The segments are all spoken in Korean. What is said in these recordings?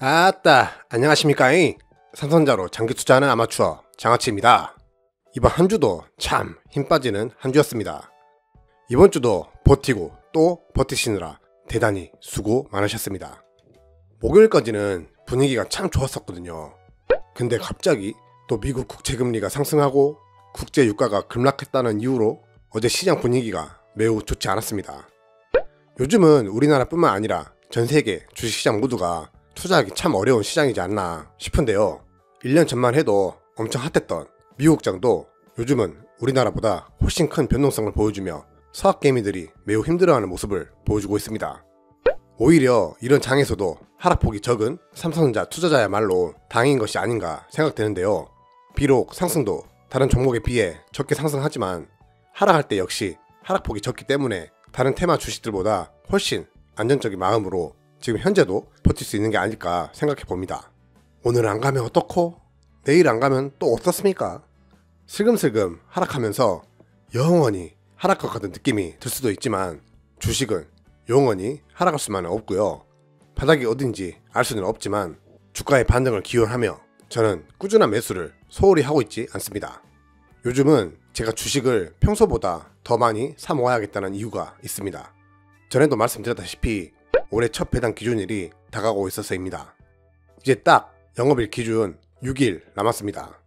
아따, 안녕하십니까? 삼성전자로 장기 투자하는 아마추어 장아치입니다. 이번 한 주도 참 힘 빠지는 한 주였습니다. 이번 주도 버티고 또 버티시느라 대단히 수고 많으셨습니다. 목요일까지는 분위기가 참 좋았었거든요. 근데 갑자기 또 미국 국채금리가 상승하고 국제 유가가 급락했다는 이유로 어제 시장 분위기가 매우 좋지 않았습니다. 요즘은 우리나라뿐만 아니라 전 세계 주식시장 모두가 투자하기 참 어려운 시장이지 않나 싶은데요. 1년 전만 해도 엄청 핫했던 미국장도 요즘은 우리나라보다 훨씬 큰 변동성을 보여주며 서학개미들이 매우 힘들어하는 모습을 보여주고 있습니다. 오히려 이런 장에서도 하락폭이 적은 삼성전자 투자자야말로 다행인 것이 아닌가 생각되는데요. 비록 상승도 다른 종목에 비해 적게 상승하지만 하락할 때 역시 하락폭이 적기 때문에 다른 테마 주식들보다 훨씬 안전적인 마음으로 지금 현재도 버틸 수 있는 게 아닐까 생각해 봅니다. 오늘 안 가면 어떻고? 내일 안 가면 또 어떻습니까? 슬금슬금 하락하면서 영원히 하락 것 같은 느낌이 들 수도 있지만 주식은 영원히 하락할 수만은 없고요. 바닥이 어딘지 알 수는 없지만 주가의 반등을 기원하며 저는 꾸준한 매수를 소홀히 하고 있지 않습니다. 요즘은 제가 주식을 평소보다 더 많이 사 모아야겠다는 이유가 있습니다. 전에도 말씀드렸다시피 올해 첫 배당 기준일이 다가오고 있어서입니다. 이제 딱 영업일 기준 6일 남았습니다.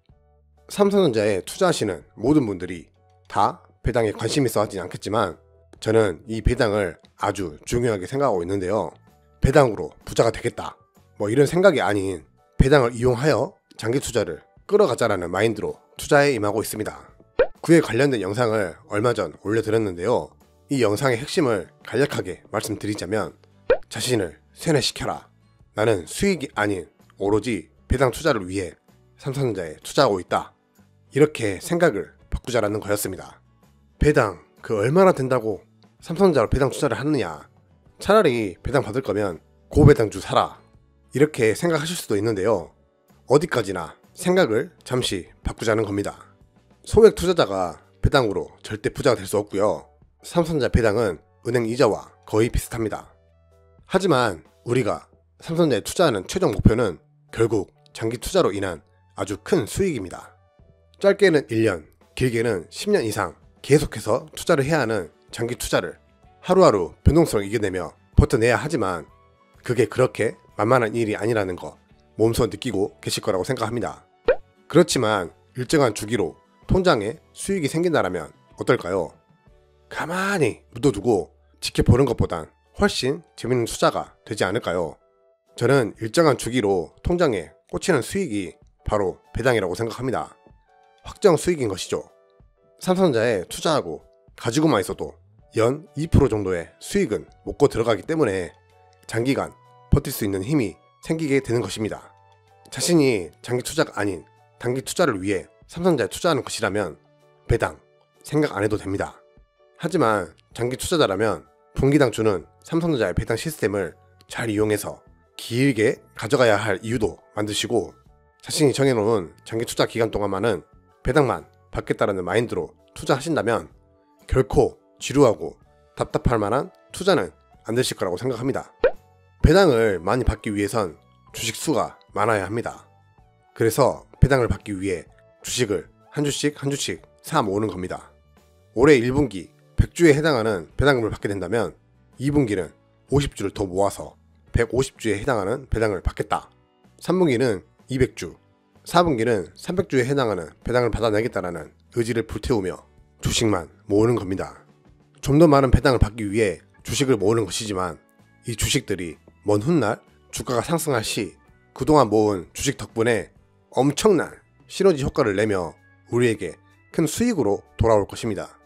삼성전자에 투자하시는 모든 분들이 다 배당에 관심 있어 하진 않겠지만 저는 이 배당을 아주 중요하게 생각하고 있는데요. 배당으로 부자가 되겠다 이런 생각이 아닌 배당을 이용하여 장기 투자를 끌어가자라는 마인드로 투자에 임하고 있습니다. 그에 관련된 영상을 얼마 전 올려드렸는데요. 이 영상의 핵심을 간략하게 말씀드리자면 자신을 세뇌시켜라. 나는 수익이 아닌 오로지 배당 투자를 위해 삼성전자에 투자하고 있다. 이렇게 생각을 바꾸자라는 거였습니다. 배당 얼마나 된다고 삼성전자로 배당 투자를 하느냐. 차라리 배당 받을 거면 고배당주 사라. 이렇게 생각하실 수도 있는데요. 어디까지나 생각을 잠시 바꾸자는 겁니다. 소액 투자자가 배당으로 절대 부자가 될 수 없고요. 삼성전자 배당은 은행 이자와 거의 비슷합니다. 하지만 우리가 삼성전자에 투자하는 최종 목표는 결국 장기 투자로 인한 아주 큰 수익입니다. 짧게는 1년, 길게는 10년 이상 계속해서 투자를 해야 하는 장기 투자를 하루하루 변동성을 이겨내며 버텨내야 하지만 그게 그렇게 만만한 일이 아니라는 거 몸소 느끼고 계실 거라고 생각합니다. 그렇지만 일정한 주기로 통장에 수익이 생긴다라면 어떨까요? 가만히 묻어두고 지켜보는 것보단 훨씬 재밌는 투자가 되지 않을까요? 저는 일정한 주기로 통장에 꽂히는 수익이 바로 배당이라고 생각합니다. 확정 수익인 것이죠. 삼성전자에 투자하고 가지고만 있어도 연 2% 정도의 수익은 먹고 들어가기 때문에 장기간 버틸 수 있는 힘이 생기게 되는 것입니다. 자신이 장기 투자가 아닌 단기 투자를 위해 삼성전자에 투자하는 것이라면 배당 생각 안 해도 됩니다. 하지만 장기 투자자라면 분기당 주는 삼성전자의 배당 시스템을 잘 이용해서 길게 가져가야 할 이유도 만드시고 자신이 정해놓은 장기 투자 기간 동안만은 배당만 받겠다라는 마인드로 투자하신다면 결코 지루하고 답답할 만한 투자는 안 되실 거라고 생각합니다. 배당을 많이 받기 위해선 주식 수가 많아야 합니다. 그래서 배당을 받기 위해 주식을 한 주씩 한 주씩 사 모으는 겁니다. 올해 1분기 100주에 해당하는 배당금을 받게 된다면 2분기는 50주를 더 모아서 150주에 해당하는 배당을 받겠다. 3분기는 200주, 4분기는 300주에 해당하는 배당을 받아내겠다라는 의지를 불태우며 주식만 모으는 겁니다. 좀 더 많은 배당을 받기 위해 주식을 모으는 것이지만 이 주식들이 먼 훗날 주가가 상승할 시 그동안 모은 주식 덕분에 엄청난 시너지 효과를 내며 우리에게 큰 수익으로 돌아올 것입니다.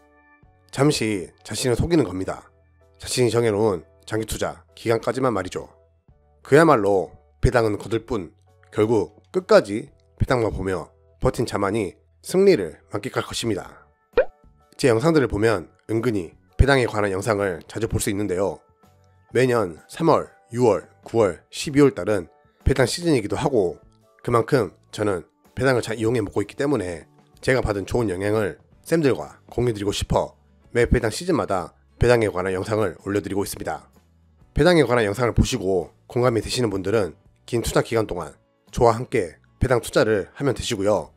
잠시 자신을 속이는 겁니다. 자신이 정해놓은 장기 투자 기간까지만 말이죠. 그야말로 배당은 거들 뿐 결국 끝까지 배당만 보며 버틴 자만이 승리를 만끽할 것입니다. 제 영상들을 보면 은근히 배당에 관한 영상을 자주 볼 수 있는데요. 매년 3월, 6월, 9월, 12월 달은 배당 시즌이기도 하고 그만큼 저는 배당을 잘 이용해 먹고 있기 때문에 제가 받은 좋은 영향을 쌤들과 공유드리고 싶어 매 배당 시즌마다 배당에 관한 영상을 올려드리고 있습니다. 배당에 관한 영상을 보시고 공감이 되시는 분들은 긴 투자 기간 동안 저와 함께 배당 투자를 하면 되시고요.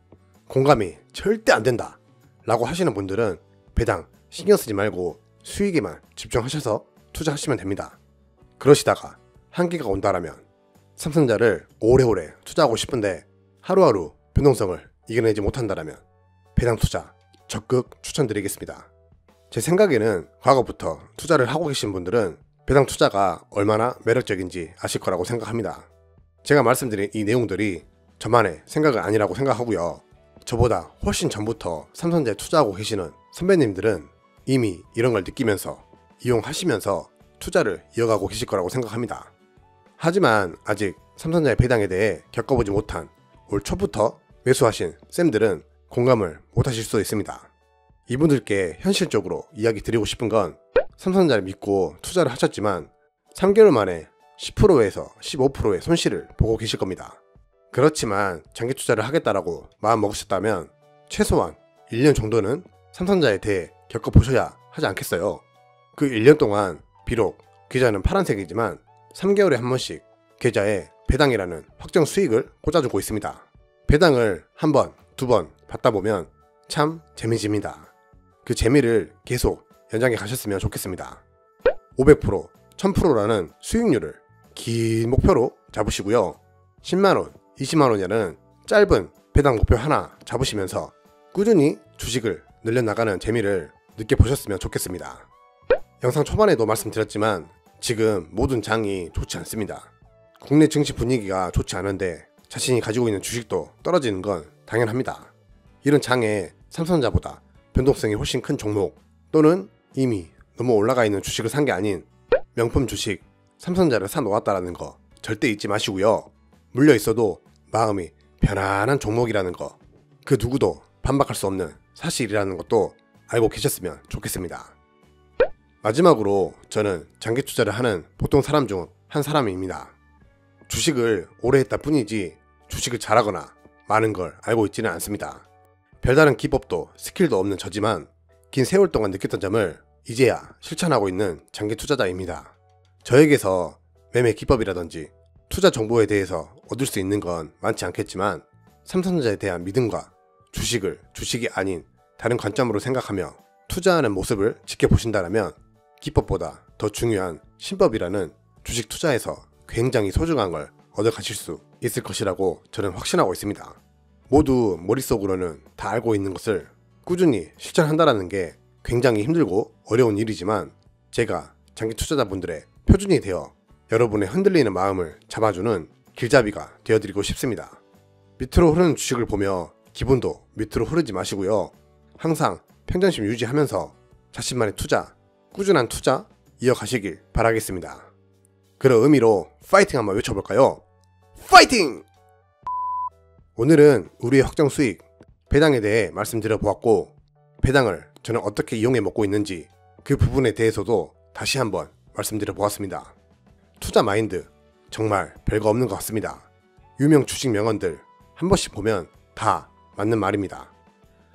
공감이 절대 안 된다 라고 하시는 분들은 배당 신경 쓰지 말고 수익에만 집중하셔서 투자하시면 됩니다. 그러시다가 한계가 온다라면 삼성전자를 오래오래 투자하고 싶은데 하루하루 변동성을 이겨내지 못한다라면 배당 투자 적극 추천드리겠습니다. 제 생각에는 과거부터 투자를 하고 계신 분들은 배당 투자가 얼마나 매력적인지 아실 거라고 생각합니다. 제가 말씀드린 이 내용들이 저만의 생각은 아니라고 생각하고요. 저보다 훨씬 전부터 삼성전자에 투자하고 계시는 선배님들은 이미 이런 걸 느끼면서 이용하시면서 투자를 이어가고 계실 거라고 생각합니다. 하지만 아직 삼성전자의 배당에 대해 겪어보지 못한 올 초부터 매수하신 쌤들은 공감을 못하실 수도 있습니다. 이분들께 현실적으로 이야기 드리고 싶은 건 삼성전자를 믿고 투자를 하셨지만 3개월 만에 10%에서 15%의 손실을 보고 계실 겁니다. 그렇지만 장기 투자를 하겠다라고 마음 먹으셨다면 최소한 1년 정도는 삼성전자에 대해 겪어보셔야 하지 않겠어요? 그 1년 동안 비록 계좌는 파란색이지만 3개월에 한 번씩 계좌에 배당이라는 확정 수익을 꽂아주고 있습니다. 배당을 한 번, 두 번 받다 보면 참 재미집니다. 그 재미를 계속 연장해 가셨으면 좋겠습니다. 500%, 1000%라는 수익률을 긴 목표로 잡으시고요. 10만원, 20만원이라는 짧은 배당 목표 하나 잡으시면서 꾸준히 주식을 늘려나가는 재미를 느껴보셨으면 좋겠습니다. 영상 초반에도 말씀드렸지만 지금 모든 장이 좋지 않습니다. 국내 증시 분위기가 좋지 않은데 자신이 가지고 있는 주식도 떨어지는 건 당연합니다. 이런 장에 삼성전자보다 변동성이 훨씬 큰 종목 또는 이미 너무 올라가 있는 주식을 산 게 아닌 명품 주식 삼성전자를 사 놓았다라는 거 절대 잊지 마시고요. 물려 있어도 마음이 편안한 종목이라는 거, 그 누구도 반박할 수 없는 사실이라는 것도 알고 계셨으면 좋겠습니다. 마지막으로 저는 장기 투자를 하는 보통 사람 중 한 사람입니다. 주식을 오래 했다 뿐이지 주식을 잘하거나 많은 걸 알고 있지는 않습니다. 별다른 기법도 스킬도 없는 저지만 긴 세월 동안 느꼈던 점을 이제야 실천하고 있는 장기 투자자입니다. 저에게서 매매 기법이라든지 투자 정보에 대해서 얻을 수 있는 건 많지 않겠지만 삼성전자에 대한 믿음과 주식을 주식이 아닌 다른 관점으로 생각하며 투자하는 모습을 지켜보신다면 기법보다 더 중요한 신법이라는 주식 투자에서 굉장히 소중한 걸 얻어가실 수 있을 것이라고 저는 확신하고 있습니다. 모두 머릿속으로는 다 알고 있는 것을 꾸준히 실천한다는 게 굉장히 힘들고 어려운 일이지만 제가 장기 투자자분들의 표준이 되어 여러분의 흔들리는 마음을 잡아주는 길잡이가 되어드리고 싶습니다. 밑으로 흐르는 주식을 보며 기분도 밑으로 흐르지 마시고요. 항상 평정심 유지하면서 자신만의 투자, 꾸준한 투자 이어가시길 바라겠습니다. 그런 의미로 파이팅 한번 외쳐볼까요? 파이팅! 오늘은 우리의 확정 수익, 배당에 대해 말씀드려 보았고 배당을 저는 어떻게 이용해 먹고 있는지 그 부분에 대해서도 다시 한번 말씀드려 보았습니다. 투자 마인드 정말 별거 없는 것 같습니다. 유명 주식 명언들 한 번씩 보면 다 맞는 말입니다.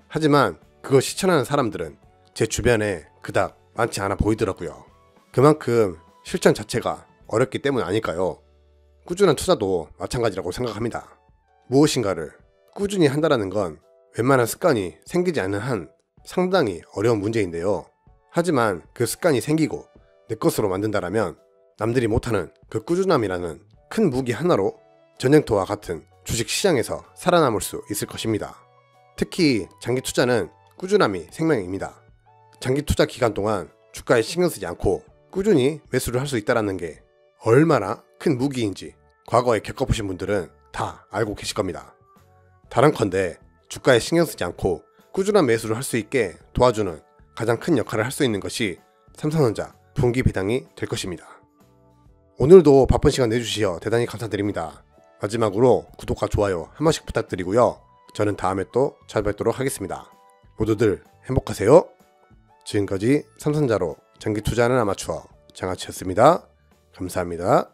하지만 그걸 실천하는 사람들은 제 주변에 그닥 많지 않아 보이더라고요. 그만큼 실천 자체가 어렵기 때문 아닐까요? 꾸준한 투자도 마찬가지라고 생각합니다. 무엇인가를 꾸준히 한다는 건 웬만한 습관이 생기지 않는 한 상당히 어려운 문제인데요. 하지만 그 습관이 생기고 내 것으로 만든다라면 남들이 못하는 그 꾸준함이라는 큰 무기 하나로 전쟁터와 같은 주식시장에서 살아남을 수 있을 것입니다. 특히 장기 투자는 꾸준함이 생명입니다. 장기 투자 기간 동안 주가에 신경 쓰지 않고 꾸준히 매수를 할 수 있다는 게 얼마나 큰 무기인지 과거에 겪어보신 분들은 다 알고 계실 겁니다. 다른컨대 주가에 신경 쓰지 않고 꾸준한 매수를 할 수 있게 도와주는 가장 큰 역할을 할 수 있는 것이 삼성전자 분기 배당이 될 것입니다. 오늘도 바쁜 시간 내주시어 대단히 감사드립니다. 마지막으로 구독과 좋아요 한 번씩 부탁드리고요. 저는 다음에 또 찾아뵙도록 하겠습니다. 모두들 행복하세요. 지금까지 삼성전자로 장기 투자하는 아마추어 장아치였습니다. 감사합니다.